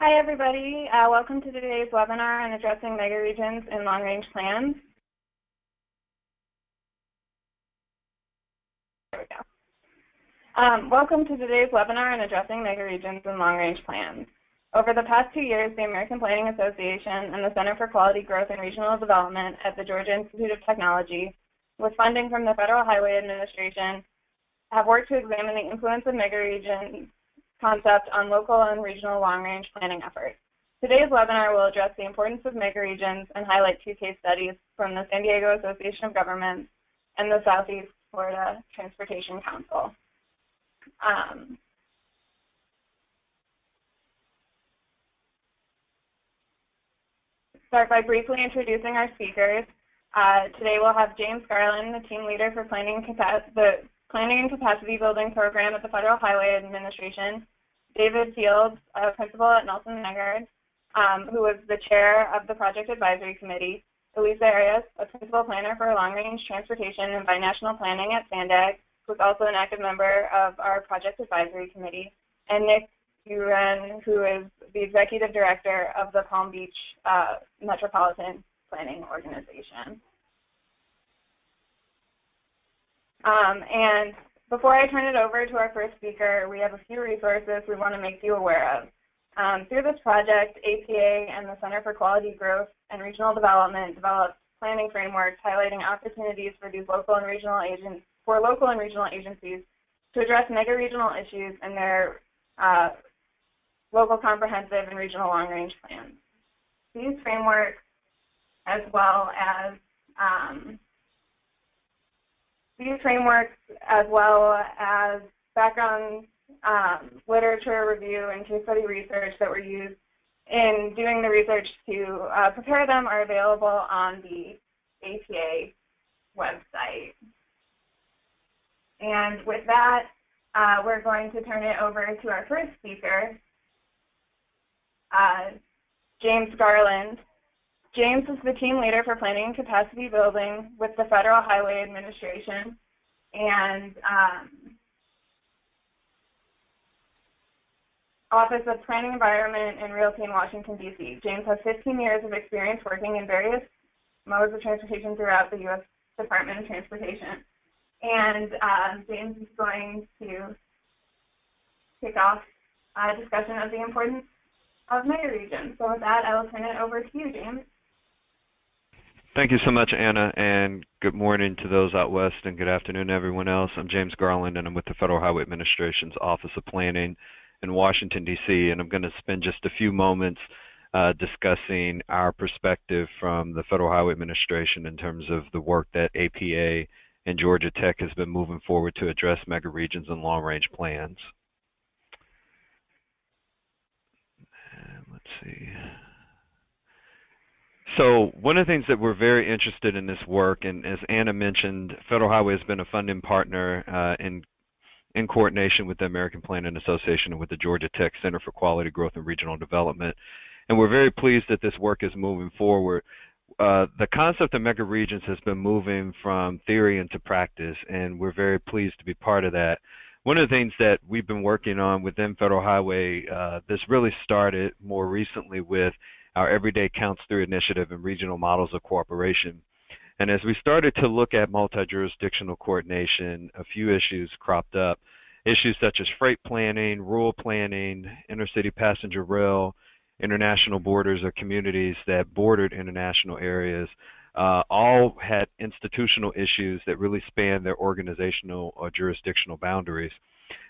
Hi, everybody. Welcome to today's webinar on addressing megaregions in long-range plans. There we go. Welcome to today's webinar on addressing megaregions in long-range plans. Over the past 2 years, the American Planning Association and the Center for Quality Growth and Regional Development at the Georgia Institute of Technology, with funding from the Federal Highway Administration, have worked to examine the influence of megaregions concept on local and regional long-range planning efforts. Today's webinar will address the importance of megaregions and highlight 2 case studies from the San Diego Association of Governments and the Southeast Florida Transportation Council. Start by briefly introducing our speakers. Today we'll have James Garland, the team leader for the Planning and Capacity Building Program at the Federal Highway Administration, David Fields, a principal at Nelson Haggard, who was the chair of the Project Advisory Committee, Elisa Arias, a principal planner for long-range transportation and binational planning at SANDAG, who's also an active member of our Project Advisory Committee, and Nick Uren, who is the executive director of the Palm Beach Metropolitan Planning Organization. And before I turn it over to our first speaker, we have a few resources we want to make you aware of. Through this project, APA and the Center for Quality Growth and Regional Development developed planning frameworks highlighting opportunities for these local and regional agencies to address megaregional issues in their local comprehensive and regional long-range plans. These frameworks, as well as background literature review and case study research that were used in doing the research to prepare them, are available on the APA website. And with that, we're going to turn it over to our first speaker, James Garland. James is the team leader for planning and capacity building with the Federal Highway Administration and Office of Planning Environment and Realty in Washington, D.C. James has 15 years of experience working in various modes of transportation throughout the U.S. Department of Transportation. And James is going to kick off a discussion of the importance of megaregions. So with that, I will turn it over to you, James. Thank you so much, Anna, and good morning to those out west and good afternoon to everyone else. I'm James Garland, and I'm with the Federal Highway Administration's Office of Planning in Washington, D.C., and I'm going to spend just a few moments discussing our perspective from the Federal Highway Administration in terms of the work that APA and Georgia Tech has been moving forward to address megaregions and long-range plans. Let's see. So one of the things that we're very interested in this work, and as Anna mentioned, Federal Highway has been a funding partner in coordination with the American Planning Association and with the Georgia Tech Center for Quality Growth and Regional Development. And we're very pleased that this work is moving forward. The concept of megaregions has been moving from theory into practice, and we're very pleased to be part of that. One of the things that we've been working on within Federal Highway, this really started more recently with our Everyday Counts Through initiative and regional models of cooperation. And as we started to look at multi-jurisdictional coordination, a few issues cropped up. Issues such as freight planning, rural planning, intercity passenger rail, international borders or communities that bordered international areas, all had institutional issues that really spanned their organizational or jurisdictional boundaries.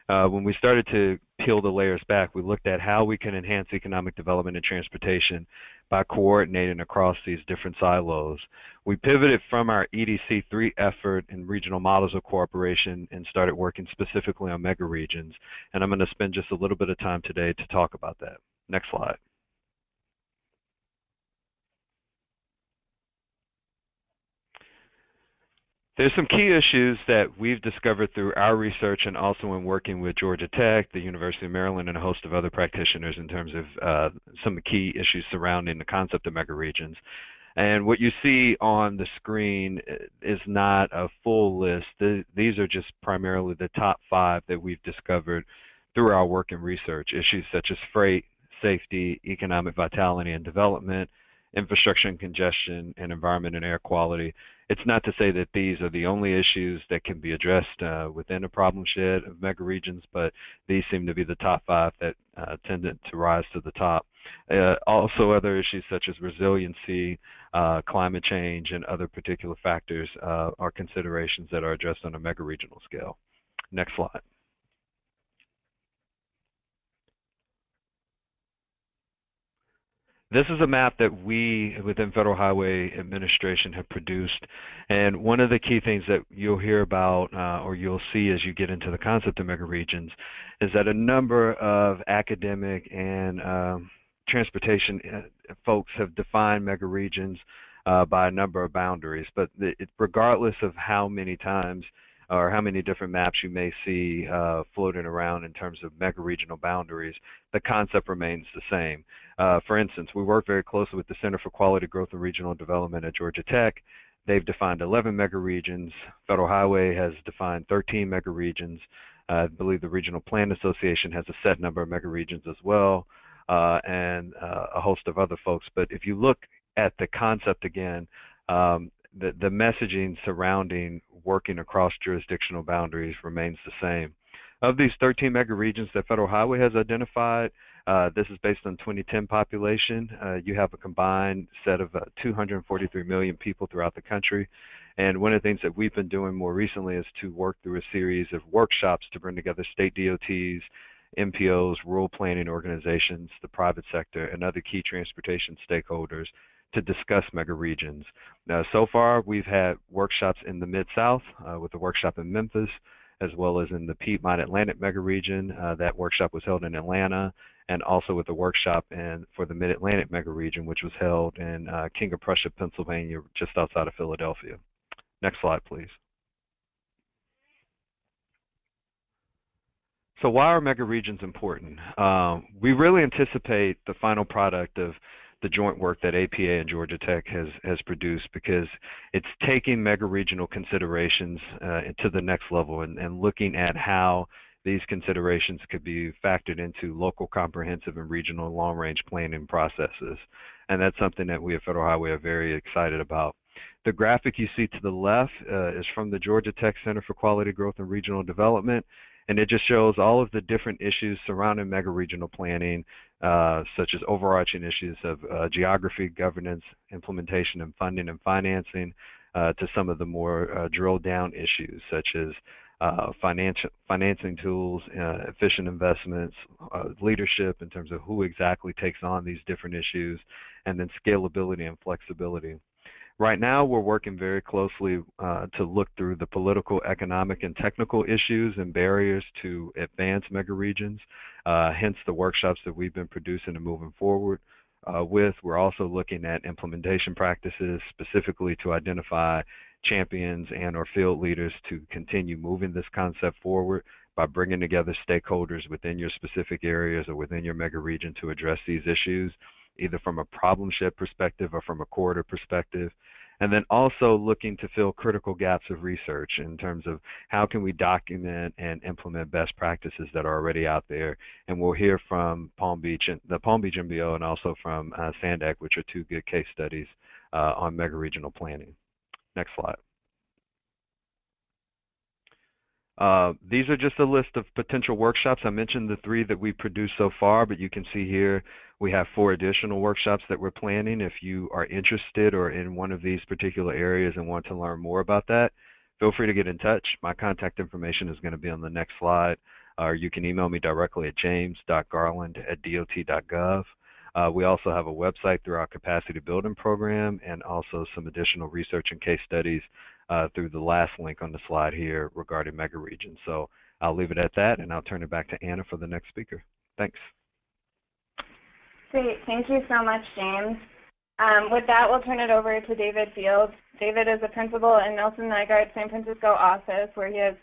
When we started to peel the layers back, we looked at how we can enhance economic development and transportation by coordinating across these different silos. We pivoted from our EDC3 effort in regional models of cooperation and started working specifically on megaregions. And I'm going to spend just a little bit of time today to talk about that. Next slide. There's some key issues that we've discovered through our research and also in working with Georgia Tech, the University of Maryland, and a host of other practitioners in terms of some of the key issues surrounding the concept of megaregions. And what you see on the screen is not a full list. These are just primarily the top 5 that we've discovered through our work and research. Issues such as freight, safety, economic vitality and development, infrastructure and congestion, and environment and air quality. It's not to say that these are the only issues that can be addressed within a problem shed of megaregions, but these seem to be the top 5 that tended to rise to the top. Also, other issues such as resiliency, climate change, and other particular factors are considerations that are addressed on a megaregional scale. Next slide. This is a map that we within Federal Highway Administration have produced, and one of the key things that you'll hear about or you'll see as you get into the concept of megaregions is that a number of academic and transportation folks have defined megaregions by a number of boundaries, but regardless of how many times or how many different maps you may see floating around in terms of megaregional boundaries, the concept remains the same. For instance, we work very closely with the Center for Quality Growth and Regional Development at Georgia Tech. They've defined 11 megaregions. Federal Highway has defined 13 megaregions. I believe the Regional Plan Association has a set number of megaregions as well, and a host of other folks. But if you look at the concept again, the messaging surrounding working across jurisdictional boundaries remains the same. Of these 13 megaregions that Federal Highway has identified, this is based on 2010 population. You have a combined set of 243 million people throughout the country. And one of the things that we've been doing more recently is to work through a series of workshops to bring together state DOTs, MPOs, rural planning organizations, the private sector, and other key transportation stakeholders to discuss megaregions. Now, so far, we've had workshops in the Mid-South with a workshop in Memphis, as well as in the Piedmont Atlantic megaregion. That workshop was held in Atlanta, and also with a workshop for the Mid-Atlantic megaregion, which was held in King of Prussia, Pennsylvania, just outside of Philadelphia. Next slide, please. So why are megaregions important? We really anticipate the final product of the joint work that APA and Georgia Tech has produced, because it's taking megaregional considerations to the next level and looking at how these considerations could be factored into local comprehensive and regional long-range planning processes. And that's something that we at Federal Highway are very excited about. The graphic you see to the left is from the Georgia Tech Center for Quality Growth and Regional Development, and it just shows all of the different issues surrounding megaregional planning, such as overarching issues of geography, governance, implementation, and funding and financing, to some of the more drilled down issues, such as financing tools, efficient investments, leadership in terms of who exactly takes on these different issues, and then scalability and flexibility. Right now, we're working very closely to look through the political, economic, and technical issues and barriers to advance megaregions, hence the workshops that we've been producing and moving forward with. We're also looking at implementation practices, specifically to identify champions and or field leaders to continue moving this concept forward by bringing together stakeholders within your specific areas or within your megaregion to address these issues, either from a problem shed perspective or from a corridor perspective. And then also looking to fill critical gaps of research in terms of how can we document and implement best practices that are already out there. And we'll hear from the Palm Beach MBO and also from SANDAG, which are two good case studies on megaregional planning. Next slide. These are just a list of potential workshops. I mentioned the 3 that we've produced so far, but you can see here we have 4 additional workshops that we're planning. If you are interested or in one of these particular areas and want to learn more about that, feel free to get in touch. My contact information is going to be on the next slide, or you can email me directly at james.garland@dot.gov. We also have a website through our capacity building program, and also some additional research and case studies through the last link on the slide here regarding megaregions. So I'll leave it at that, and I'll turn it back to Anna for the next speaker. Thanks. Great. Thank you so much, James. With that, we'll turn it over to David Fields. David is a principal in Nelson Nygaard's San Francisco office, where he has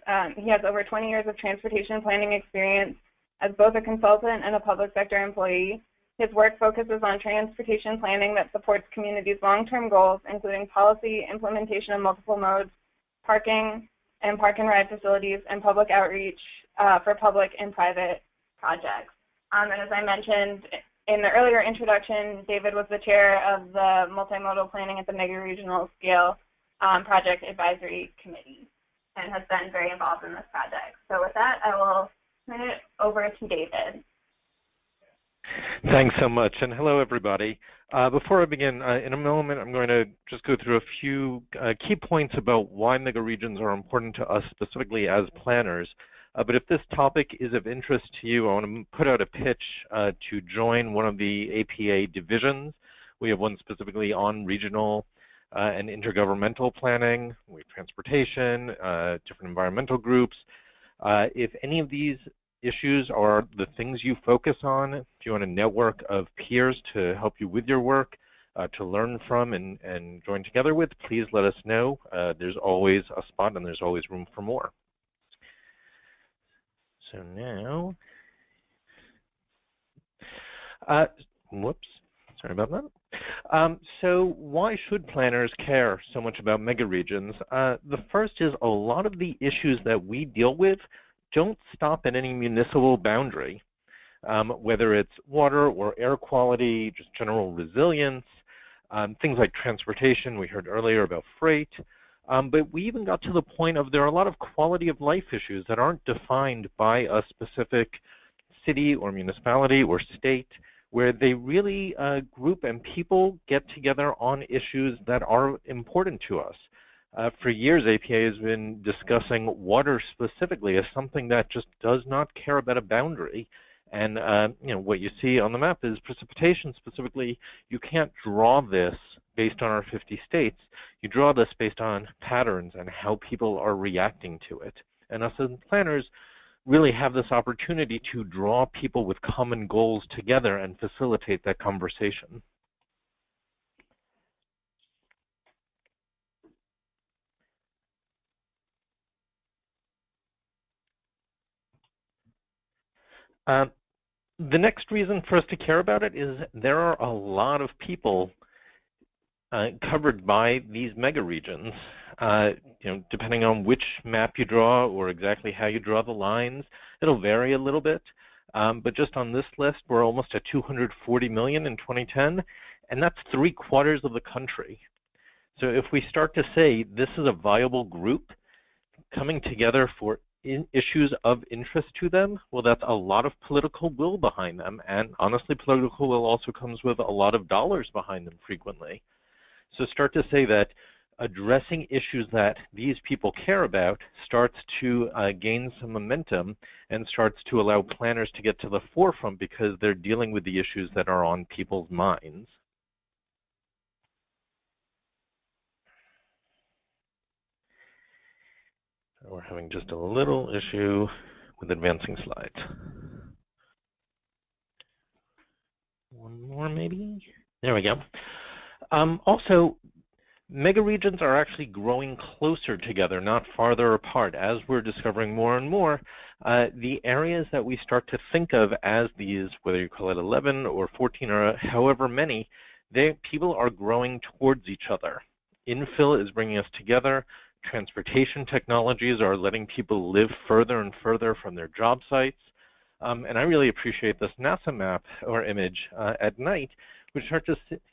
over 20 years of transportation planning experience as both a consultant and a public sector employee. His work focuses on transportation planning that supports communities' long-term goals, including policy, implementation of multiple modes, parking and park and ride facilities, and public outreach for public and private projects. And as I mentioned in the earlier introduction, David was the chair of the multimodal planning at the Megaregional scale project advisory committee and has been very involved in this project. So with that, I will turn it over to David. Thanks so much, and hello everybody. Before I begin, in a moment I'm going to just go through a few key points about why megaregions are important to us specifically as planners. But if this topic is of interest to you, I want to put out a pitch to join one of the APA divisions. We have one specifically on regional and intergovernmental planning, we have transportation, different environmental groups. If any of these issues are the things you focus on, if you want a network of peers to help you with your work, to learn from and join together with, please let us know. There's always a spot and there's always room for more. So now, whoops, sorry about that. So why should planners care so much about megaregions? The first is a lot of the issues that we deal with don't stop at any municipal boundary, whether it's water or air quality, just general resilience, things like transportation. We heard earlier about freight. But we even got to the point of there are a lot of quality of life issues that aren't defined by a specific city or municipality or state, where they really group and people get together on issues that are important to us. For years, APA has been discussing water specifically as something that just does not care about a boundary. And you know, what you see on the map is precipitation specifically. You can't draw this based on our 50 states. You draw this based on patterns and how people are reacting to it. And us as planners really have this opportunity to draw people with common goals together and facilitate that conversation. The next reason for us to care about it is there are a lot of people covered by these megaregions. You know, depending on which map you draw or exactly how you draw the lines, it'll vary a little bit. But just on this list, we're almost at 240 million in 2010, and that's 3/4 of the country. So if we start to say this is a viable group coming together for issues of interest to them, well, that's a lot of political will behind them. And honestly, political will also comes with a lot of dollars behind them frequently. So start to say that addressing issues that these people care about starts to gain some momentum and starts to allow planners to get to the forefront because they're dealing with the issues that are on people's minds. We're having just a little issue with advancing slides. One more maybe? There we go. Also, megaregions are actually growing closer together, not farther apart. As we're discovering more and more, the areas that we start to think of as these, whether you call it 11 or 14 or however many, people are growing towards each other. Infill is bringing us together. Transportation technologies are letting people live further and further from their job sites. And I really appreciate this NASA map or image at night, which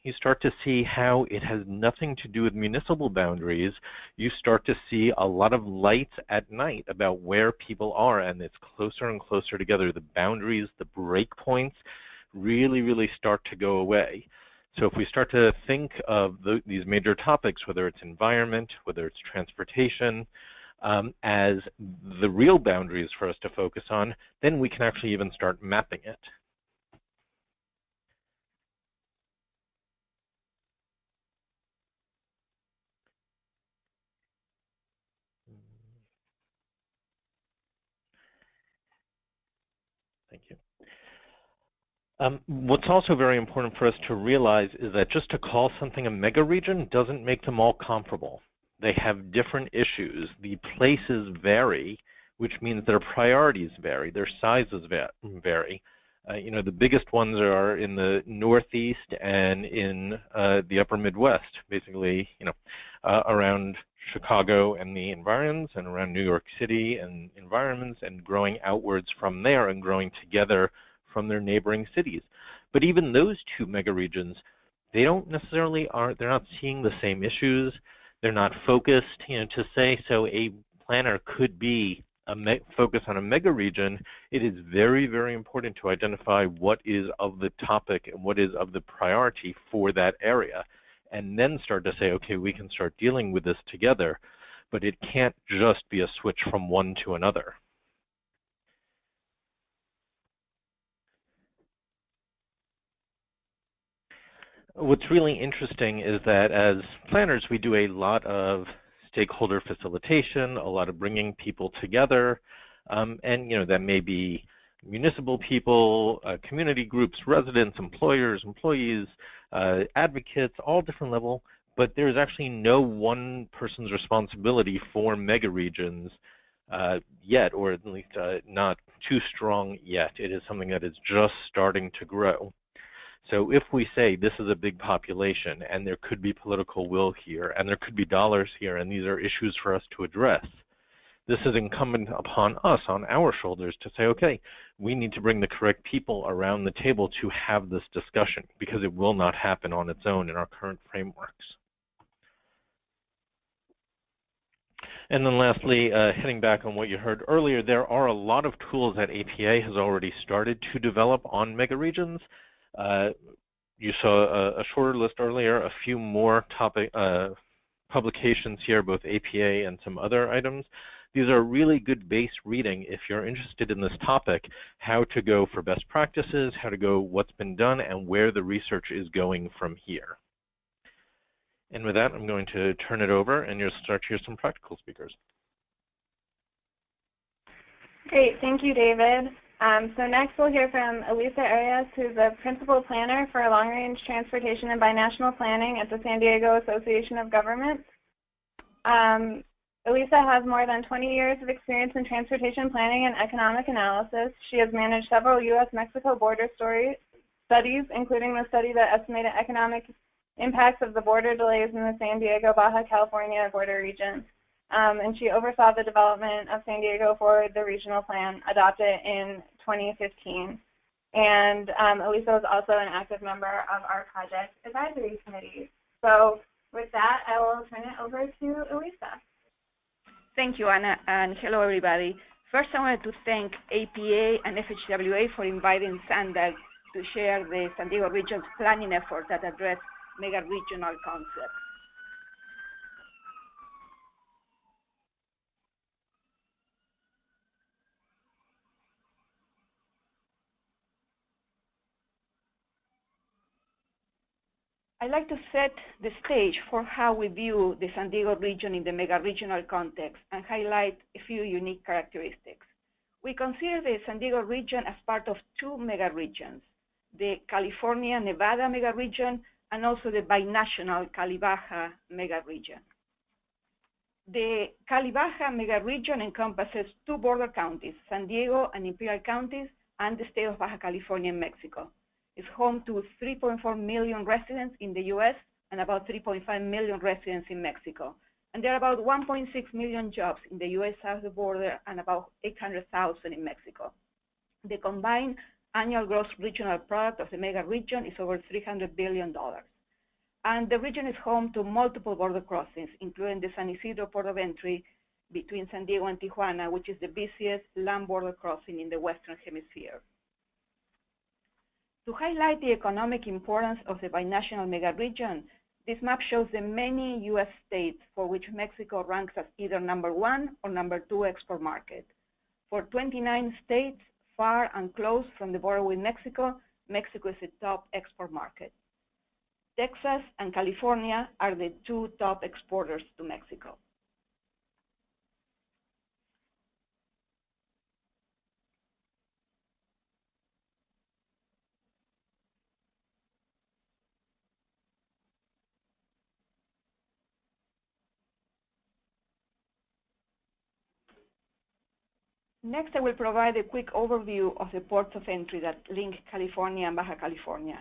you start to see how it has nothing to do with municipal boundaries. You start to see a lot of lights at night about where people are, and it's closer and closer together. The boundaries, the breakpoints really, really start to go away. So if we start to think of these major topics, whether it's environment, whether it's transportation, as the real boundaries for us to focus on, then we can actually even start mapping it. Thank you. What's also very important for us to realize is that just to call something a megaregion doesn't make them all comparable. They have different issues. The places vary, which means their priorities vary, their sizes vary. You know, the biggest ones are in the Northeast and in the upper Midwest, basically, you know, around Chicago and the environs, and around New York City and environments, and growing outwards from there and growing together from their neighboring cities. But even those two megaregions, they don't necessarily they're not seeing the same issues. They're not focused, to say. So a planner could be focus on a megaregion. It is very, very important to identify what is of the topic and what is of the priority for that area, and then start to say, okay, we can start dealing with this together. But it can't just be a switch from one to another. What's really interesting is that as planners, we do a lot of stakeholder facilitation, a lot of bringing people together, and that may be municipal people, community groups, residents, employers, employees, advocates, all different level. But there's actually no one person's responsibility for megaregions yet, or at least not too strong yet. It is something that is just starting to grow. So if we say this is a big population and there could be political will here and there could be dollars here and these are issues for us to address, this is incumbent upon us, on our shoulders, to say, okay, we need to bring the correct people around the table to have this discussion, because it will not happen on its own in our current frameworks. And then lastly, hitting back on what you heard earlier, there are a lot of tools that APA has already started to develop on megaregions. You saw a shorter list earlier, a few more publications here, both APA and some other items. These are really good base reading if you're interested in this topic, how to go for best practices, how to go what's been done, and where the research is going from here. And with that, I'm going to turn it over, and you'll start to hear some practical speakers. Great, thank you, David. So next we'll hear from Elisa Arias, who's a principal planner for long-range transportation and binational planning at the San Diego Association of Governments. Elisa has more than 20 years of experience in transportation planning and economic analysis. She has managed several U.S.-Mexico border studies, including the study that estimated economic impacts of the border delays in the San Diego-Baja California border region. And she oversaw the development of San Diego Forward, the regional plan adopted in 2015. And Elisa was also an active member of our project advisory committee. So with that, I will turn it over to Elisa. Thank you, Anna, and hello, everybody. First, I wanted to thank APA and FHWA for inviting SANDAG to share the San Diego region's planning efforts that address mega-regional concepts. I'd like to set the stage for how we view the San Diego region in the mega-regional context and highlight a few unique characteristics. We consider the San Diego region as part of two mega-regions, the California-Nevada mega-region and also the binational Cali-Baja mega-region. The Cali-Baja mega-region encompasses two border counties, San Diego and Imperial counties, and the state of Baja California in Mexico. It's home to 3.4 million residents in the US and about 3.5 million residents in Mexico. And there are about 1.6 million jobs in the US south of the border and about 800,000 in Mexico. The combined annual gross regional product of the mega region is over $300 billion. And the region is home to multiple border crossings, including the San Isidro port of entry between San Diego and Tijuana, which is the busiest land border crossing in the Western Hemisphere. To highlight the economic importance of the binational megaregion, this map shows the many U.S. states for which Mexico ranks as either #1 or #2 export market. For 29 states, far and close from the border with Mexico, Mexico is the top export market. Texas and California are the two top exporters to Mexico. Next, I will provide a quick overview of the ports of entry that link California and Baja California.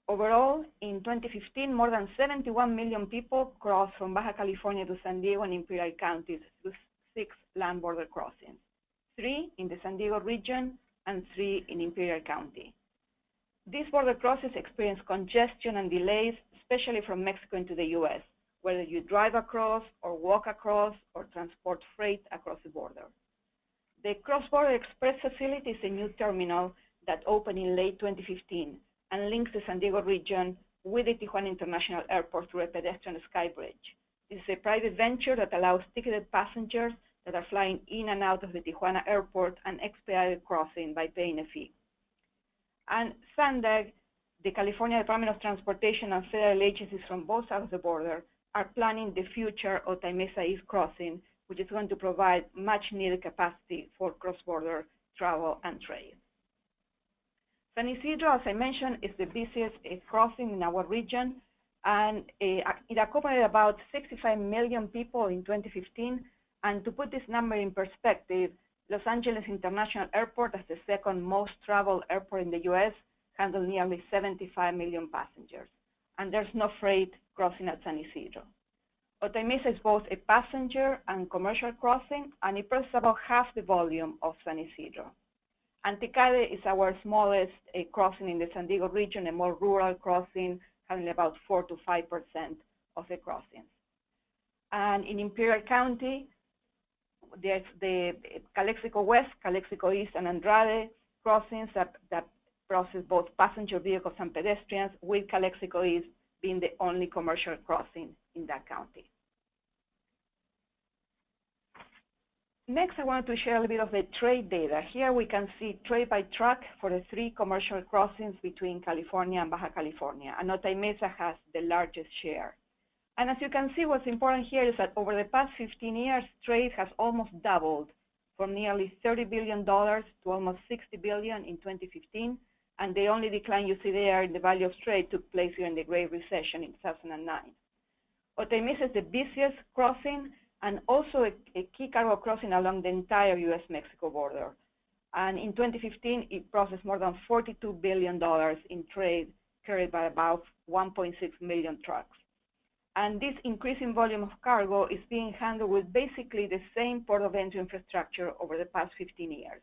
Overall, in 2015, more than 71 million people crossed from Baja California to San Diego and Imperial counties through 6 land border crossings, 3 in the San Diego region and 3 in Imperial County. these border crossings experience congestion and delays, especially from Mexico into the US, whether you drive across or walk across or transport freight across the border. The Cross-Border Express facility is a new terminal that opened in late 2015 and links the San Diego region with the Tijuana International Airport through a pedestrian sky bridge. This is a private venture that allows ticketed passengers that are flying in and out of the Tijuana airport an expedited crossing by paying a fee. And SANDAG, the California Department of Transportation, and federal agencies from both sides of the border are planning the future Otay Mesa East crossing, which is going to provide much needed capacity for cross-border travel and trade. San Isidro, as I mentioned, is the busiest crossing in our region, and it accommodated about 65 million people in 2015. And to put this number in perspective, Los Angeles International Airport, as the second most traveled airport in the US, handled nearly 75 million passengers. And there's no freight crossing at San Isidro. Otay Mesa is both a passenger and commercial crossing, and it processes about half the volume of San Isidro. Anticade is our smallest crossing in the San Diego region, a more rural crossing, having about 4 to 5% of the crossings. And in Imperial County, there's the Calexico West, Calexico East, and Andrade crossings that process both passenger vehicles and pedestrians, with Calexico East being the only commercial crossing in that county. Next, I wanted to share a little bit of the trade data. Here we can see trade by truck for the 3 commercial crossings between California and Baja California, and Otay Mesa has the largest share. And as you can see, what's important here is that over the past 15 years, trade has almost doubled from nearly $30 billion to almost $60 billion in 2015, and the only decline you see there in the value of trade took place during the Great Recession in 2009. Otay Mesa is the busiest crossing and also a key cargo crossing along the entire US-Mexico border. And in 2015, it processed more than $42 billion in trade carried by about 1.6 million trucks. And this increasing volume of cargo is being handled with basically the same port of entry infrastructure over the past 15 years.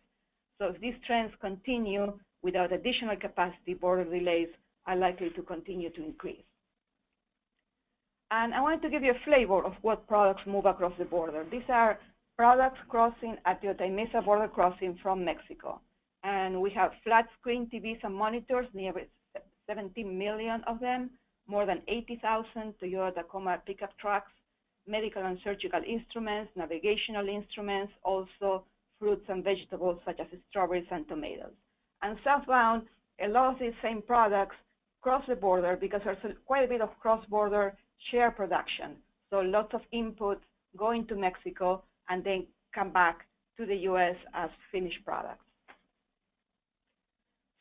So if these trends continue without additional capacity, border delays are likely to continue to increase. And I wanted to give you a flavor of what products move across the border. These are products crossing at the Otay Mesa border crossing from Mexico. And we have flat screen TVs and monitors, nearly 17 million of them, more than 80,000 Toyota Tacoma pickup trucks, medical and surgical instruments, navigational instruments, also fruits and vegetables such as strawberries and tomatoes. And southbound, a lot of these same products cross the border because there's quite a bit of cross-border share production. So lots of inputs going to Mexico and then come back to the US as finished products.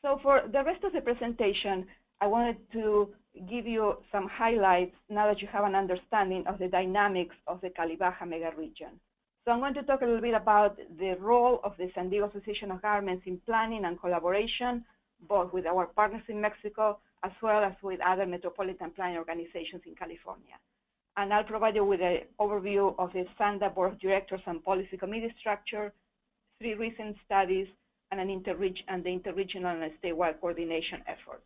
So for the rest of the presentation, I wanted to give you some highlights now that you have an understanding of the dynamics of the Cali-Baja megaregion. So I'm going to talk a little bit about the role of the San Diego Association of Governments in planning and collaboration, both with our partners in Mexico as well as with other metropolitan planning organizations in California. And I'll provide you with an overview of the SANDAG Board of Directors and Policy Committee structure, 3 recent studies, and the interregional and statewide coordination efforts.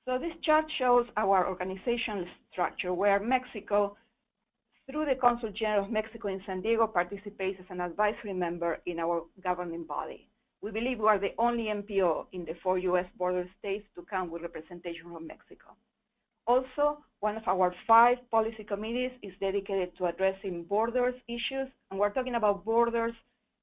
So this chart shows our organizational structure, where Mexico, through the Consul General of Mexico in San Diego, participates as an advisory member in our governing body. We believe we are the only MPO in the 4 US border states to come with representation from Mexico. Also, one of our 5 policy committees is dedicated to addressing borders issues, and we're talking about borders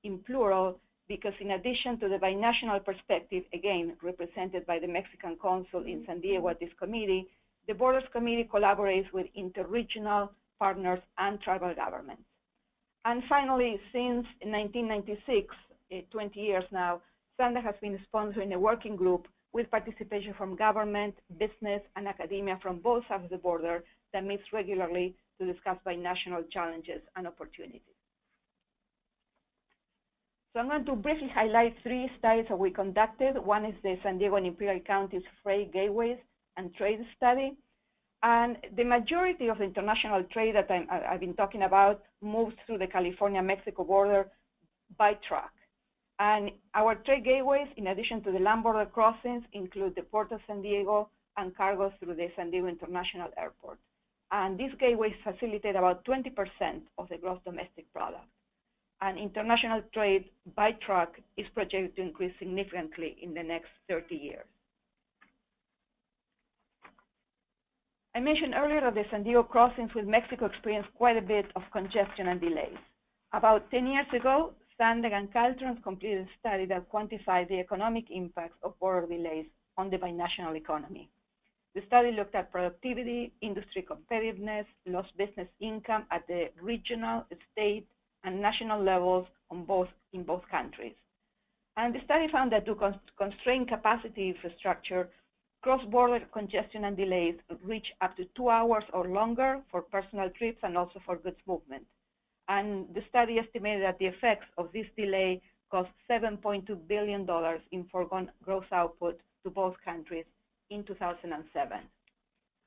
in plural because in addition to the binational perspective, again, represented by the Mexican consul in San Diego at this committee, the Borders Committee collaborates with interregional partners and tribal governments. And finally, since 1996, 20 years now, SANDAG has been sponsoring a working group with participation from government, business, and academia from both sides of the border that meets regularly to discuss binational challenges and opportunities. So I'm going to briefly highlight 3 studies that we conducted. One is the San Diego and Imperial Counties Freight Gateways and Trade Study. And the majority of the international trade that I've been talking about moves through the California-Mexico border by truck. And our trade gateways, in addition to the land border crossings, include the Port of San Diego and cargo through the San Diego International Airport. And these gateways facilitate about 20% of the gross domestic product. And international trade by truck is projected to increase significantly in the next 30 years. I mentioned earlier that the San Diego crossings with Mexico experienced quite a bit of congestion and delays. About 10 years ago, SANDAG and Caltrans completed a study that quantified the economic impacts of border delays on the binational economy. The study looked at productivity, industry competitiveness, lost business income at the regional, state, and national levels in both countries. And the study found that to constrain capacity infrastructure, cross-border congestion and delays reach up to 2 hours or longer for personal trips and also for goods movement. And the study estimated that the effects of this delay cost $7.2 billion in foregone gross output to both countries in 2007.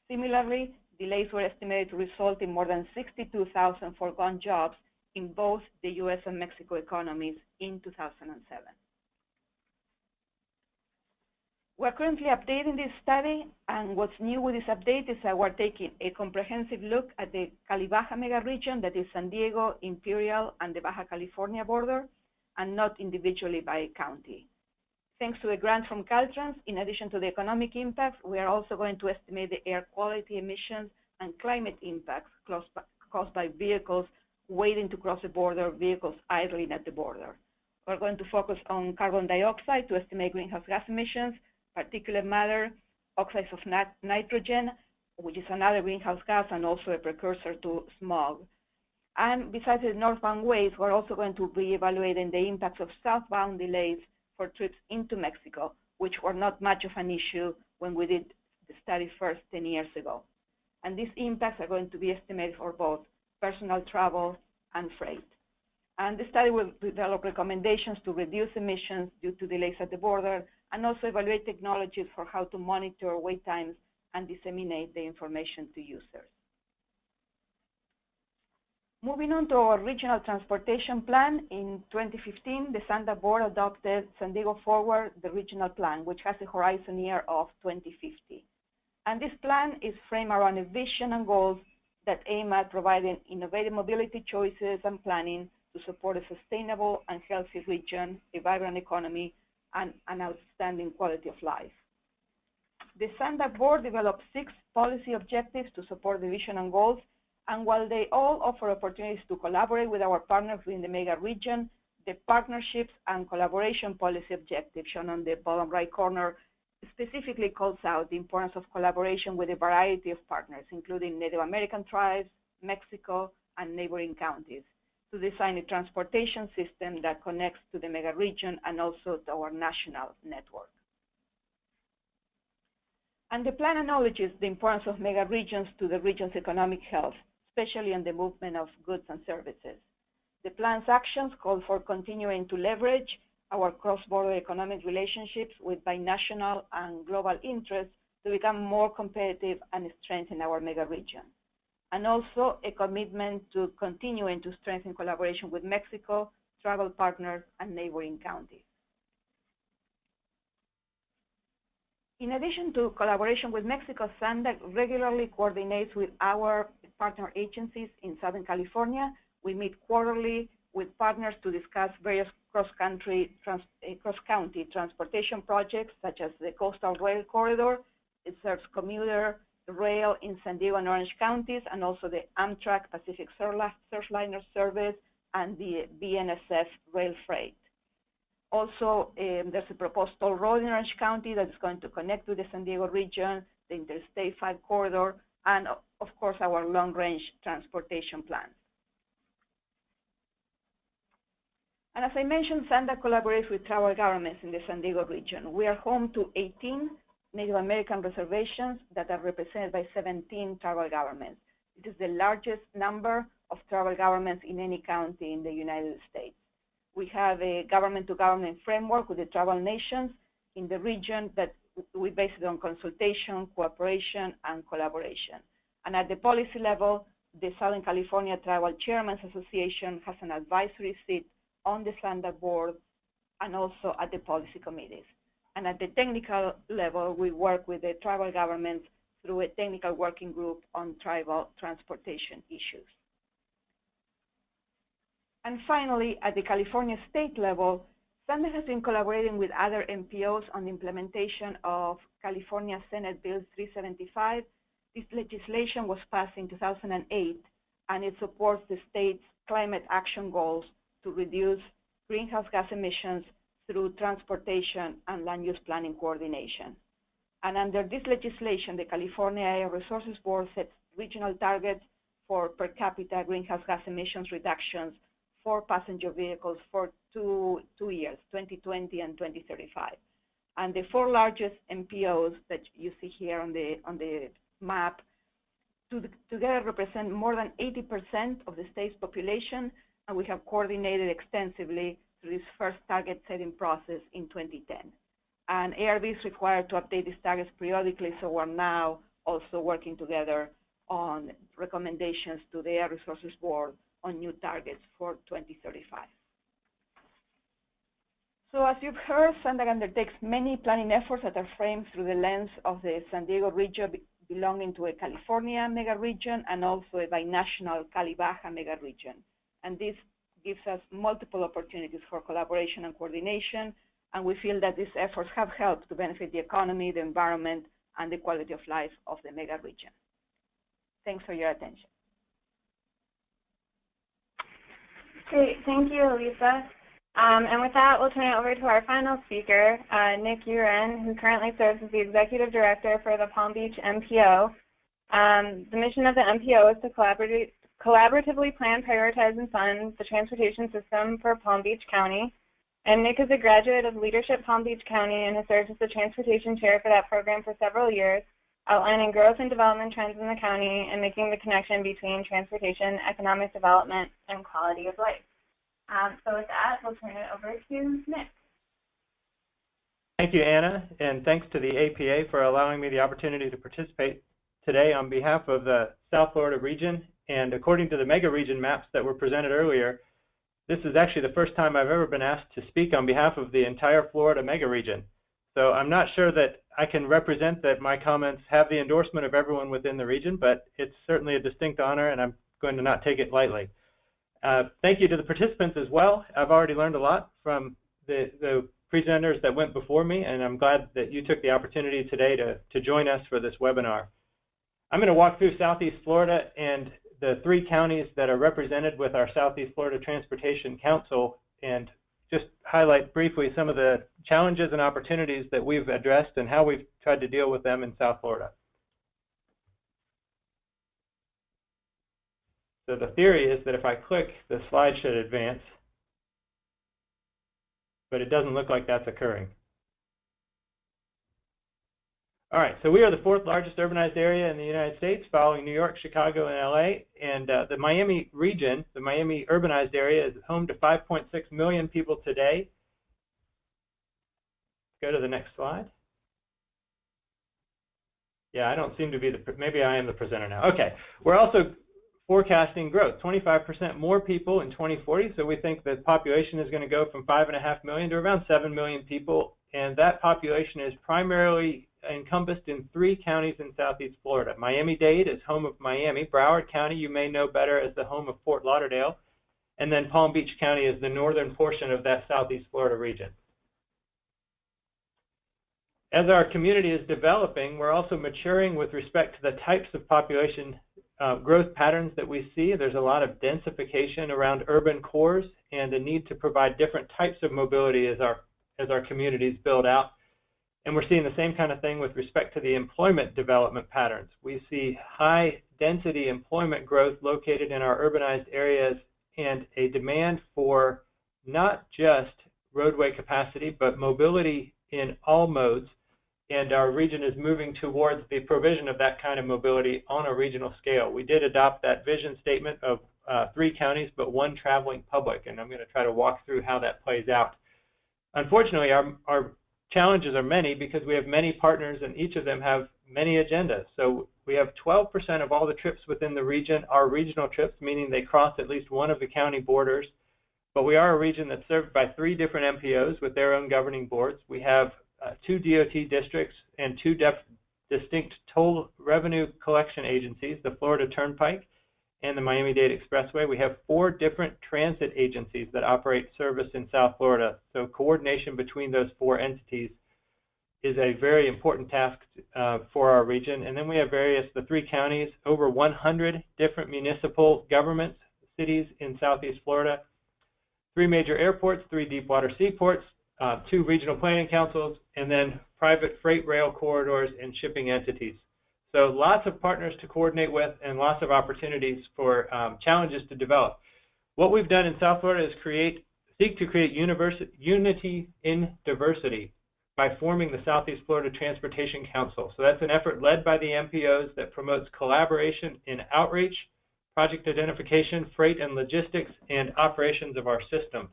Similarly, delays were estimated to result in more than 62,000 foregone jobs in both the U.S. and Mexico economies in 2007. We're currently updating this study, and what's new with this update is that we're taking a comprehensive look at the Cali-Baja megaregion, that is San Diego, Imperial, and the Baja California border, and not individually by county. Thanks to a grant from Caltrans, in addition to the economic impacts, we are also going to estimate the air quality emissions and climate impacts caused by vehicles waiting to cross the border, vehicles idling at the border. We're going to focus on carbon dioxide to estimate greenhouse gas emissions, particulate matter, oxides of nitrogen, which is another greenhouse gas and also a precursor to smog. And besides the northbound ways, we're also going to be evaluating the impacts of southbound delays for trips into Mexico, which were not much of an issue when we did the study first 10 years ago. And these impacts are going to be estimated for both personal travel and freight. And the study will develop recommendations to reduce emissions due to delays at the border, and also evaluate technologies for how to monitor wait times and disseminate the information to users. Moving on to our regional transportation plan, in 2015, the SANDAG board adopted San Diego Forward, the regional plan, which has a horizon year of 2050. And this plan is framed around a vision and goals that aim at providing innovative mobility choices and planning to support a sustainable and healthy region, a vibrant economy, and an outstanding quality of life. The SANDAG board developed 6 policy objectives to support the vision and goals, and while they all offer opportunities to collaborate with our partners within the mega region, the partnerships and collaboration policy objective shown on the bottom right corner specifically calls out the importance of collaboration with a variety of partners, including Native American tribes, Mexico, and neighboring counties, to design a transportation system that connects to the mega region and also to our national network. And the plan acknowledges the importance of mega regions to the region's economic health, especially in the movement of goods and services. The plan's actions call for continuing to leverage our cross-border economic relationships with binational and global interests to become more competitive and strengthen our mega region. And also a commitment to continuing to strengthen collaboration with Mexico, travel partners, and neighboring counties. In addition to collaboration with Mexico, SANDAG regularly coordinates with our partner agencies in Southern California. We meet quarterly with partners to discuss various cross-county transportation projects, such as the Coastal Rail Corridor. It serves commuter rail in San Diego and Orange counties, and also the Amtrak Pacific Surfliner service and the BNSF rail freight. Also, there's a proposed toll road in Orange County that is going to connect to the San Diego region, the Interstate 5 corridor, and of course our long-range transportation plans. And as I mentioned, SANDAG collaborates with tribal governments in the San Diego region. We are home to 18 Native American reservations that are represented by 17 tribal governments. It is the largest number of tribal governments in any county in the United States. We have a government-to-government framework with the tribal nations in the region that we base it on consultation, cooperation, and collaboration. And at the policy level, the Southern California Tribal Chairman's Association has an advisory seat on the SANDAG board and also at the policy committees. And at the technical level, we work with the tribal governments through a technical working group on tribal transportation issues. And finally, at the California state level, SANDAG has been collaborating with other MPOs on the implementation of California Senate Bill 375. This legislation was passed in 2008, and it supports the state's climate action goals to reduce greenhouse gas emissions through transportation and land use planning coordination. And under this legislation, the California Air Resources Board sets regional targets for per capita greenhouse gas emissions reductions for passenger vehicles for two years, 2020 and 2035. And the four largest MPOs that you see here on the map together represent more than 80% of the state's population, and we have coordinated extensively through this first target setting process in 2010. And ARB is required to update these targets periodically, so we're now also working together on recommendations to the Air Resources Board on new targets for 2035. So as you've heard, SANDAG undertakes many planning efforts that are framed through the lens of the San Diego region belonging to a California megaregion and also a binational Cali-Baja megaregion. And this gives us multiple opportunities for collaboration and coordination, and we feel that these efforts have helped to benefit the economy, the environment, and the quality of life of the megaregion. Thanks for your attention. Great, thank you, Elisa. And with that, we'll turn it over to our final speaker, Nick Uren, who currently serves as the Executive Director for the Palm Beach MPO. The mission of the MPO is to collaboratively plan, prioritize, and fund the transportation system for Palm Beach County. And Nick is a graduate of Leadership Palm Beach County and has served as the transportation chair for that program for several years, outlining growth and development trends in the county and making the connection between transportation, economic development, and quality of life. So with that, we'll turn it over to Nick. Thank you, Anna, and thanks to the APA for allowing me the opportunity to participate today on behalf of the South Florida region. And according to the megaregion maps that were presented earlier, this is actually the first time I've ever been asked to speak on behalf of the entire Florida megaregion. So I'm not sure that I can represent that my comments have the endorsement of everyone within the region, but it's certainly a distinct honor, and I'm going to not take it lightly. Thank you to the participants as well. I've already learned a lot from the presenters that went before me, and I'm glad that you took the opportunity today to join us for this webinar. I'm going to walk through Southeast Florida and the 3 counties that are represented with our Southeast Florida Transportation Council and just highlight briefly some of the challenges and opportunities that we've addressed and how we've tried to deal with them in South Florida. So the theory is that if I click, the slide should advance, but it doesn't look like that's occurring. All right, so we are the 4th largest urbanized area in the United States, following New York, Chicago, and LA. And the Miami region, the Miami urbanized area, is home to 5.6 million people today. Go to the next slide. Yeah, I don't seem to be maybe I am the presenter now. Okay, we're also forecasting growth, 25% more people in 2040. So we think the population is going to go from 5.5 million to around 7 million people. And that population is primarily encompassed in 3 counties in Southeast Florida. Miami-Dade is home of Miami. Broward County you may know better as the home of Fort Lauderdale. And then Palm Beach County is the northern portion of that Southeast Florida region. As our community is developing, we're also maturing with respect to the types of population growth patterns that we see. There's a lot of densification around urban cores and a need to provide different types of mobility as our communities build out. And we're seeing the same kind of thing with respect to the employment development patterns. We see high density employment growth located in our urbanized areas and a demand for not just roadway capacity, but mobility in all modes. And our region is moving towards the provision of that kind of mobility on a regional scale. We did adopt that vision statement of 3 counties, but 1 traveling public, and I'm going to try to walk through how that plays out. Unfortunately, our challenges are many because we have many partners and each of them have many agendas. So we have 12% of all the trips within the region are regional trips, meaning they cross at least one of the county borders. but we are a region that's served by 3 different MPOs with their own governing boards. We have 2 DOT districts and 2 distinct toll revenue collection agencies, the Florida Turnpike and the Miami-Dade Expressway. We have 4 different transit agencies that operate service in South Florida. So coordination between those 4 entities is a very important task for our region. And then we have the 3 counties, over 100 different municipal governments, cities in Southeast Florida, 3 major airports, 3 deep water seaports, 2 regional planning councils, and then private freight rail corridors and shipping entities. So lots of partners to coordinate with and lots of opportunities for challenges to develop. What we've done in South Florida is seek to create unity in diversity by forming the Southeast Florida Transportation Council. So that's an effort led by the MPOs that promotes collaboration in outreach, project identification, freight and logistics, and operations of our system.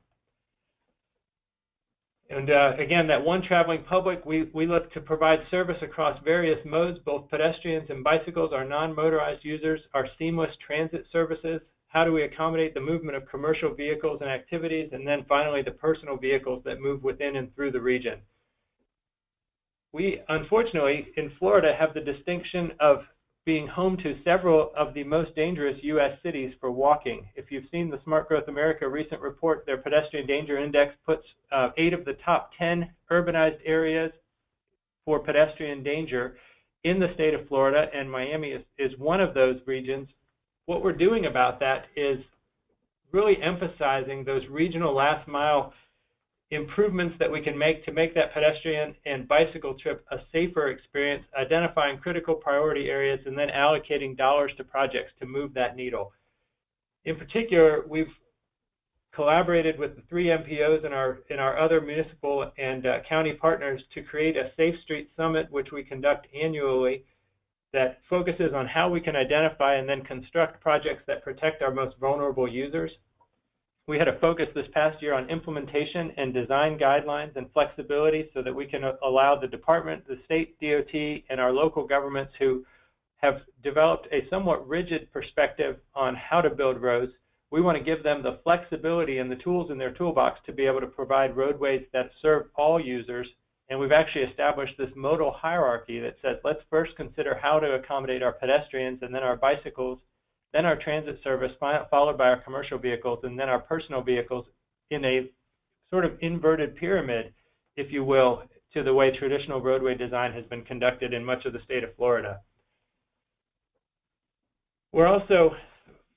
And again, that one traveling public, we look to provide service across various modes, both pedestrians and bicycles, our non-motorized users, our seamless transit services. How do we accommodate the movement of commercial vehicles and activities? And then finally, the personal vehicles that move within and through the region. We, unfortunately, in Florida have the distinction of being home to several of the most dangerous U.S. cities for walking. If you've seen the Smart Growth America recent report, their pedestrian danger index puts 8 of the top 10 urbanized areas for pedestrian danger in the state of Florida, and Miami is one of those regions. What we're doing about that is really emphasizing those regional last mile improvements that we can make to make that pedestrian and bicycle trip a safer experience, identifying critical priority areas, and then allocating dollars to projects to move that needle. In particular, we've collaborated with the 3 MPOs and our other municipal and county partners to create a Safe Street Summit, which we conduct annually, that focuses on how we can identify and then construct projects that protect our most vulnerable users. We had a focus this past year on implementation and design guidelines and flexibility so that we can allow the department, the state DOT, and our local governments who have developed a somewhat rigid perspective on how to build roads. We want to give them the flexibility and the tools in their toolbox to be able to provide roadways that serve all users. And we've actually established this modal hierarchy that says, let's first consider how to accommodate our pedestrians and then our bicycles, then our transit service, followed by our commercial vehicles, and then our personal vehicles in a sort of inverted pyramid, if you will, to the way traditional roadway design has been conducted in much of the state of Florida. We're also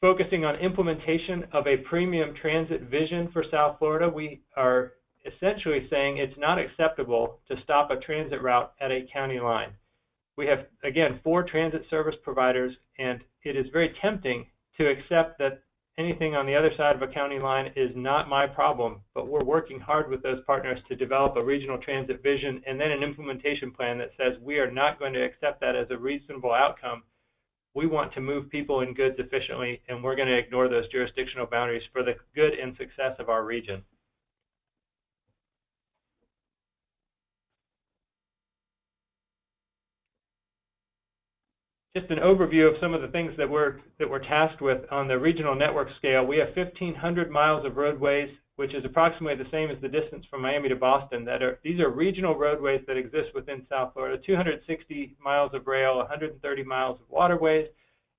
focusing on implementation of a premium transit vision for South Florida. We are essentially saying it's not acceptable to stop a transit route at a county line. We have, again, 4 transit service providers, and it is very tempting to accept that anything on the other side of a county line is not my problem, but we're working hard with those partners to develop a regional transit vision and then an implementation plan that says we are not going to accept that as a reasonable outcome. We want to move people and goods efficiently, and we're going to ignore those jurisdictional boundaries for the good and success of our region. Just an overview of some of the things that we're tasked with on the regional network scale. We have 1,500 miles of roadways, which is approximately the same as the distance from Miami to Boston. These are regional roadways that exist within South Florida, 260 miles of rail, 130 miles of waterways,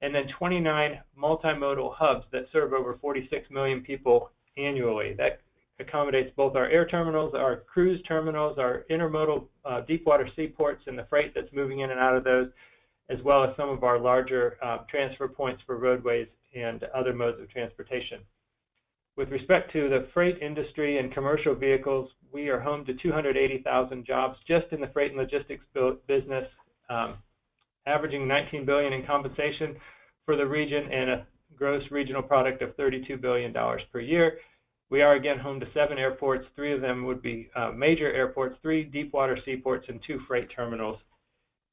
and then 29 multimodal hubs that serve over 46 million people annually. That accommodates both our air terminals, our cruise terminals, our intermodal deep water seaports, and the freight that's moving in and out of those, as well as some of our larger transfer points for roadways and other modes of transportation. With respect to the freight industry and commercial vehicles, we are home to 280,000 jobs just in the freight and logistics business, averaging $19 billion in compensation for the region and a gross regional product of $32 billion per year. We are again home to 7 airports. 3 of them would be major airports, 3 deep water seaports, and 2 freight terminals.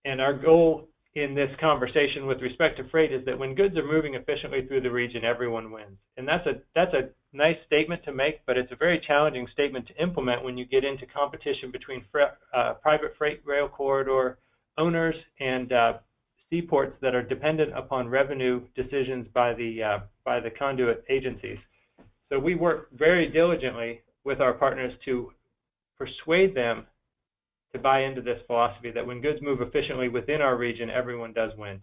And our goal in this conversation with respect to freight is that when goods are moving efficiently through the region, everyone wins. And that's a nice statement to make, but it's a very challenging statement to implement when you get into competition between private freight rail corridor owners and seaports that are dependent upon revenue decisions by the conduit agencies. So we work very diligently with our partners to persuade them to buy into this philosophy that when goods move efficiently within our region, everyone does win.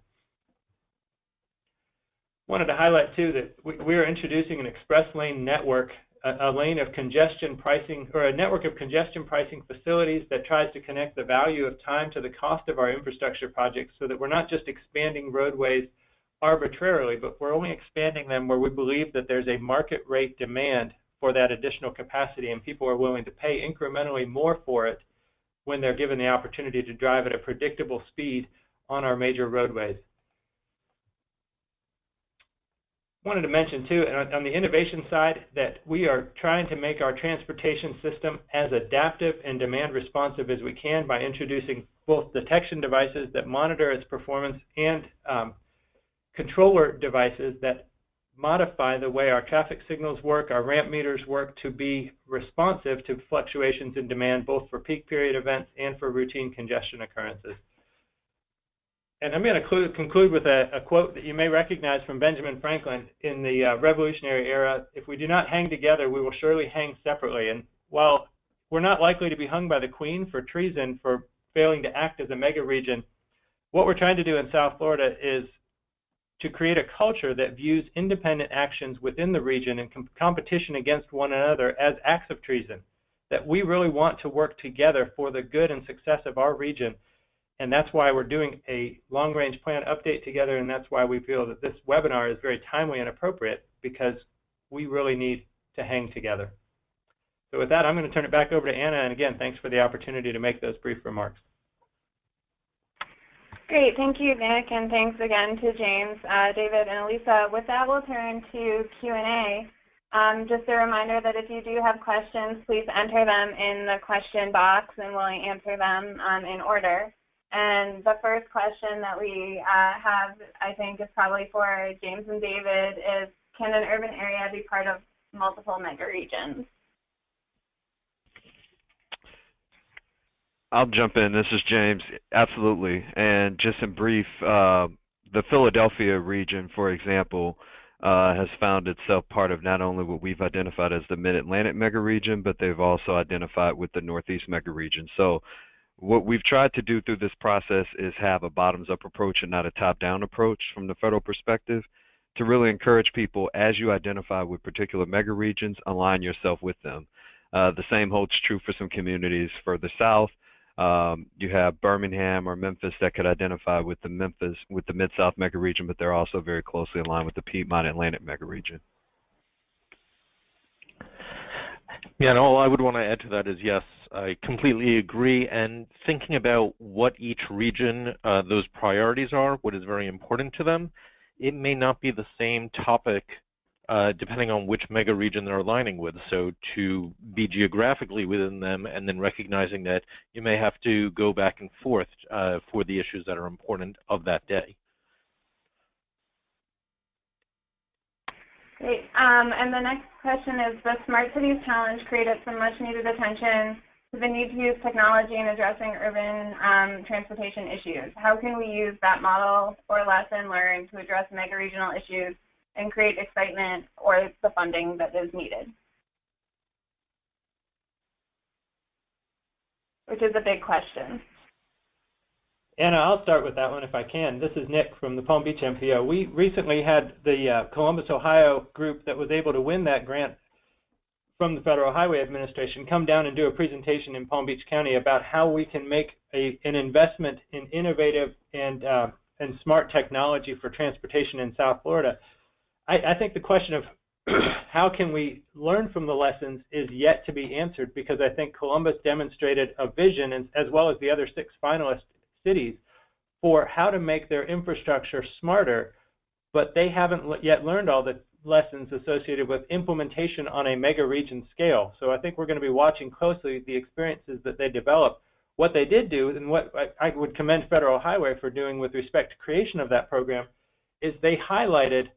Wanted to highlight too that we are introducing an express lane network, a lane of congestion pricing, or a network of congestion pricing facilities that tries to connect the value of time to the cost of our infrastructure projects, so that we're not just expanding roadways arbitrarily, but we're only expanding them where we believe that there's a market rate demand for that additional capacity, and people are willing to pay incrementally more for it when they're given the opportunity to drive at a predictable speed on our major roadways. Wanted to mention too, on the innovation side, that we are trying to make our transportation system as adaptive and demand responsive as we can by introducing both detection devices that monitor its performance and controller devices that modify the way our traffic signals work, our ramp meters work, to be responsive to fluctuations in demand, both for peak period events and for routine congestion occurrences. And I'm going to conclude with a quote that you may recognize from Benjamin Franklin in the Revolutionary era: "If we do not hang together, we will surely hang separately." And while we're not likely to be hung by the Queen for treason for failing to act as a mega region, what we're trying to do in South Florida is to create a culture that views independent actions within the region and competition against one another as acts of treason, that we really want to work together for the good and success of our region. And that's why we're doing a long-range plan update together, and that's why we feel that this webinar is very timely and appropriate, because we really need to hang together. So with that, I'm going to turn it back over to Anna, and again, thanks for the opportunity to make those brief remarks. Great, thank you, Nick, and thanks again to James, David, and Elisa. With that, we'll turn to Q&A. Just a reminder that if you do have questions, please enter them in the question box, and we'll answer them in order. And the first question that we have, I think, is probably for James and David, is can an urban area be part of multiple megaregions? I'll jump in. This is James. Absolutely. And just in brief, the Philadelphia region, for example, has found itself part of not only what we've identified as the Mid-Atlantic megaregion, but they've also identified with the Northeast megaregion. So what we've tried to do through this process is have a bottoms-up approach and not a top-down approach from the federal perspective, to really encourage people, as you identify with particular megaregions, align yourself with them. The same holds true for some communities further south. You have Birmingham or Memphis that could identify with the Mid-South megaregion, but they're also very closely aligned with the Piedmont Atlantic megaregion. Yeah, and all I would want to add to that is, yes, I completely agree. And thinking about what each region, those priorities are, what is very important to them, it may not be the same topic depending on which mega region they're aligning with. So to be geographically within them, and then recognizing that you may have to go back and forth for the issues that are important of that day. Great. And the next question is, the Smart Cities Challenge created some much needed attention to the need to use technology in addressing urban transportation issues. How can we use that model or lesson learned to address mega-regional issues and create excitement or the funding that is needed? Which is a big question. Anna, I'll start with that one if I can. This is Nick from the Palm Beach MPO. We recently had the Columbus, Ohio group that was able to win that grant from the Federal Highway Administration come down and do a presentation in Palm Beach County about how we can make an investment in innovative and smart technology for transportation in South Florida. I think the question of how can we learn from the lessons is yet to be answered, because I think Columbus demonstrated a vision, and as well as the other 6 finalist cities, for how to make their infrastructure smarter, but they haven't yet learned all the lessons associated with implementation on a mega region scale. So I think we're going to be watching closely the experiences that they develop. What they did do, and what I would commend Federal Highway for doing with respect to creation of that program, is they highlighted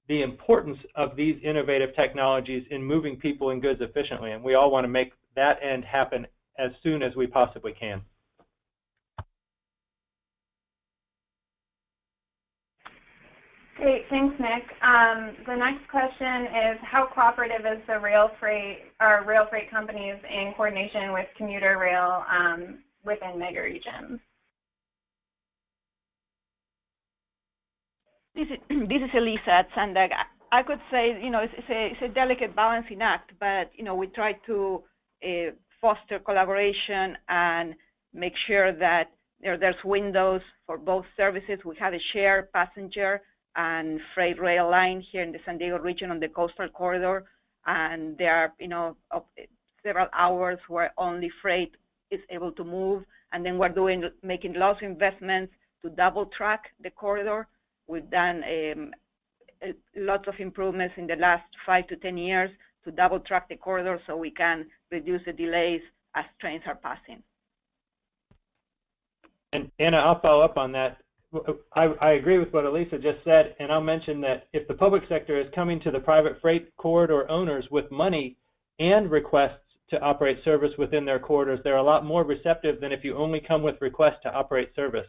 the importance of these innovative technologies in moving people and goods efficiently, and we all want to make that end happen as soon as we possibly can. Great, thanks, Nick. The next question is, how cooperative is the rail freight companies in coordination with commuter rail within megaregions? This is Elisa at SANDAG. I could say, it's a delicate balancing act, but, we try to foster collaboration and make sure that there's windows for both services. We have a shared passenger and freight rail line here in the San Diego region on the coastal corridor, and there are, several hours where only freight is able to move, and then we're making lots of investments to double track the corridor. We've done lots of improvements in the last 5 to 10 years to double track the corridor so we can reduce the delays as trains are passing. And Anna, I'll follow up on that. I agree with what Elisa just said, and I'll mention that if the public sector is coming to the private freight corridor owners with money and requests to operate service within their corridors, they're a lot more receptive than if you only come with requests to operate service.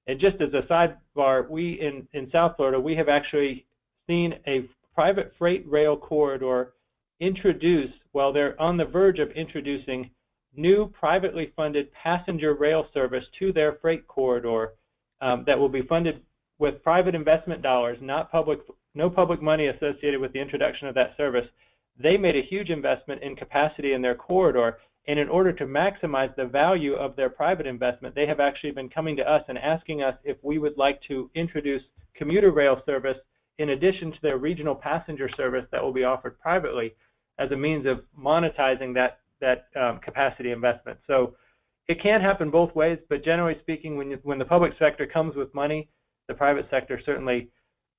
And just as a sidebar, we in South Florida, we have actually seen a private freight rail corridor introduce, while they're on the verge of introducing new privately funded passenger rail service to their freight corridor that will be funded with private investment dollars, no public money associated with the introduction of that service. They made a huge investment in capacity in their corridor, and in order to maximize the value of their private investment, they have actually been coming to us and asking us if we would like to introduce commuter rail service in addition to their regional passenger service that will be offered privately as a means of monetizing that capacity investment. So it can happen both ways, but generally speaking, when the public sector comes with money, the private sector certainly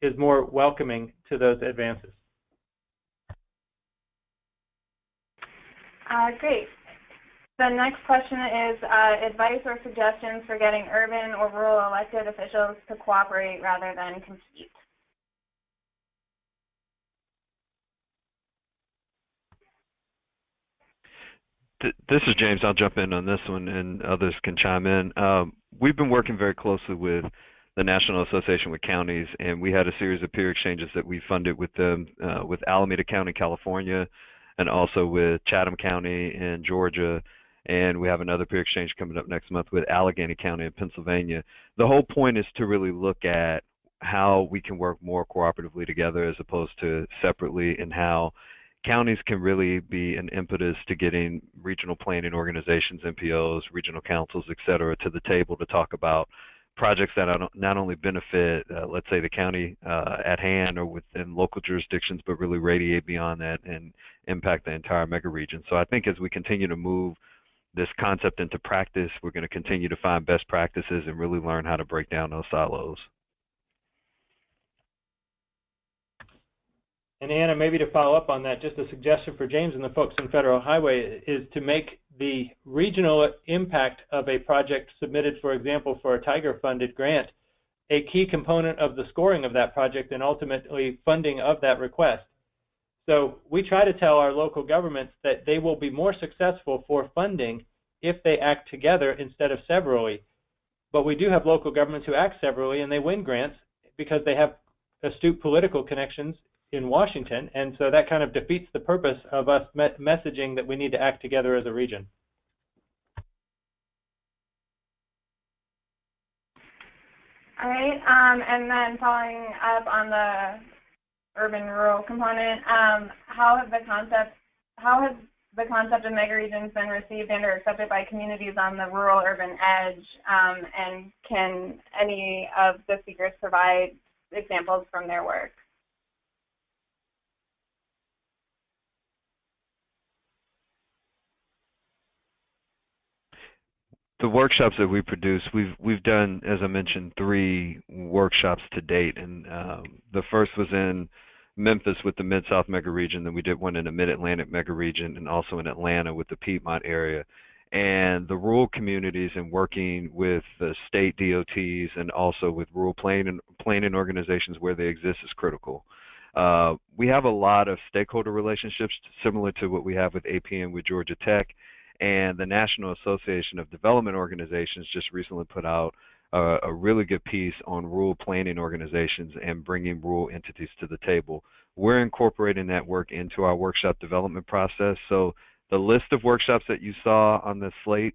is more welcoming to those advances. Great. The next question is advice or suggestions for getting urban or rural elected officials to cooperate rather than compete. This is James. I'll jump in on this one, and others can chime in. We've been working very closely with the National Association with Counties, and we had a series of peer exchanges that we funded with them, with Alameda County, California, and also with Chatham County in Georgia. And we have another peer exchange coming up next month with Allegheny County in Pennsylvania. The whole point is to really look at how we can work more cooperatively together as opposed to separately, and how counties can really be an impetus to getting regional planning organizations, MPOs, regional councils, et cetera, to the table to talk about projects that not only benefit, let's say, the county at hand or within local jurisdictions, but really radiate beyond that and impact the entire megaregion. So I think as we continue to move this concept into practice, we're going to continue to find best practices and really learn how to break down those silos. And Anna, maybe to follow up on that, just a suggestion for James and the folks in Federal Highway is to make the regional impact of a project submitted, for example, for a Tiger-funded grant, a key component of the scoring of that project and ultimately funding of that request. So we try to tell our local governments that they will be more successful for funding if they act together instead of severally. But we do have local governments who act severally and they win grants because they have astute political connections in Washington, and so that kind of defeats the purpose of us messaging that we need to act together as a region. All right, and then following up on the urban-rural component, how has the concept of megaregions been received and or accepted by communities on the rural-urban edge, and can any of the speakers provide examples from their work? The workshops that we produce, we've done, as I mentioned, 3 workshops to date, and the first was in Memphis with the Mid-South Megaregion, then we did one in the Mid-Atlantic Megaregion, and also in Atlanta with the Piedmont area. And the rural communities and working with the state DOTs and also with rural planning organizations where they exist is critical. We have a lot of stakeholder relationships similar to what we have with APN with Georgia Tech. And the National Association of Development Organizations just recently put out a really good piece on rural planning organizations and bringing rural entities to the table. We're incorporating that work into our workshop development process. So the list of workshops that you saw on the slate,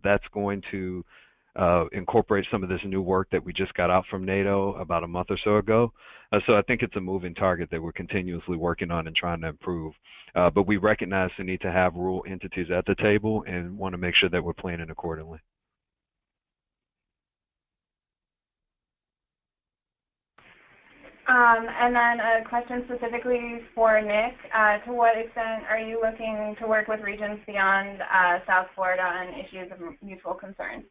that's going to incorporate some of this new work that we just got out from NATO about a month or so ago. So I think it's a moving target that we're continuously working on and trying to improve. But we recognize the need to have rural entities at the table and want to make sure that we're planning accordingly. And then a question specifically for Nick. To what extent are you looking to work with regions beyond South Florida on issues of mutual concern?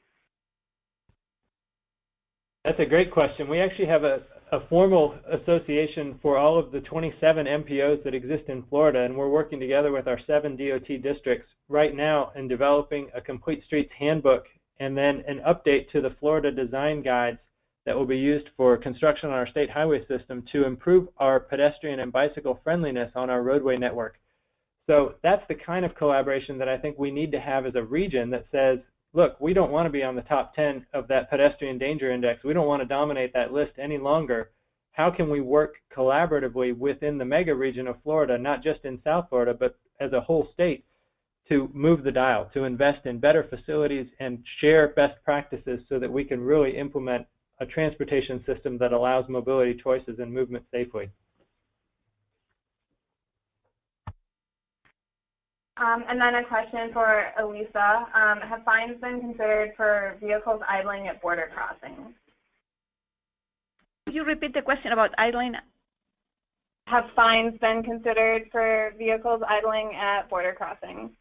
That's a great question. We actually have a formal association for all of the 27 MPOs that exist in Florida, and we're working together with our 7 DOT districts right now in developing a complete streets handbook and then an update to the Florida design guides that will be used for construction on our state highway system to improve our pedestrian and bicycle friendliness on our roadway network. So that's the kind of collaboration that I think we need to have as a region that says, look, we don't want to be on the top 10 of that pedestrian danger index. We don't want to dominate that list any longer. How can we work collaboratively within the mega region of Florida, not just in South Florida, but as a whole state, to move the dial, to invest in better facilities and share best practices so that we can really implement a transportation system that allows mobility choices and movement safely. And then a question for Elisa. Have fines been considered for vehicles idling at border crossings? Could you repeat the question about idling? Have fines been considered for vehicles idling at border crossings?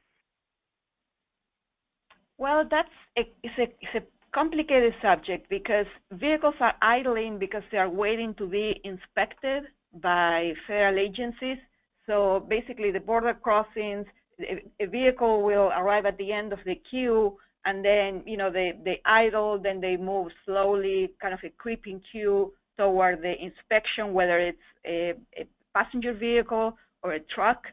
Well, it's a complicated subject because vehicles are idling because they are waiting to be inspected by federal agencies. So basically the border crossings, a vehicle will arrive at the end of the queue and then, they idle, then they move slowly, kind of a creeping queue toward the inspection, whether it's a passenger vehicle or a truck.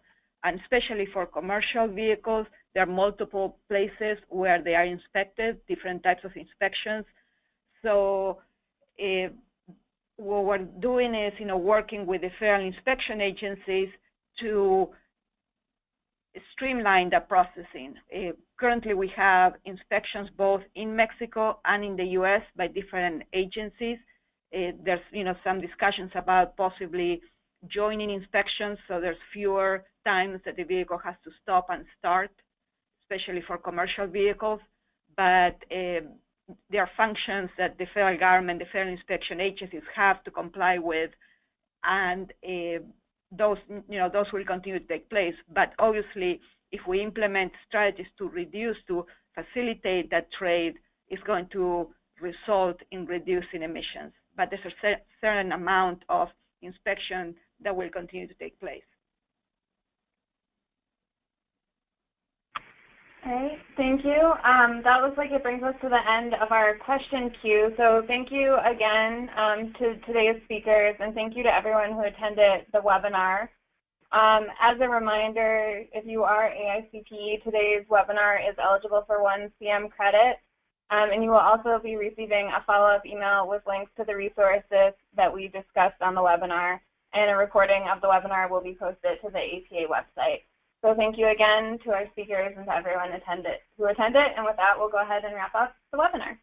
And especially for commercial vehicles, there are multiple places where they are inspected, different types of inspections. So what we're doing is, working with the federal inspection agencies to streamline the processing. Currently, we have inspections both in Mexico and in the U.S. by different agencies. There's, some discussions about possibly joining inspections, so there's fewer times that the vehicle has to stop and start, especially for commercial vehicles. But there are functions that the federal government, the federal inspection agencies have to comply with, and those will continue to take place. But obviously, if we implement strategies to facilitate that trade, it's going to result in reducing emissions. But there's a certain amount of inspection that will continue to take place. Okay, thank you. That looks like it brings us to the end of our question queue. So thank you again to today's speakers, and thank you to everyone who attended the webinar. As a reminder, if you are AICPE, today's webinar is eligible for 1 CM credit, and you will also be receiving a follow-up email with links to the resources that we discussed on the webinar, and a recording of the webinar will be posted to the APA website. So thank you again to our speakers and to everyone who attended. And with that, we'll go ahead and wrap up the webinar.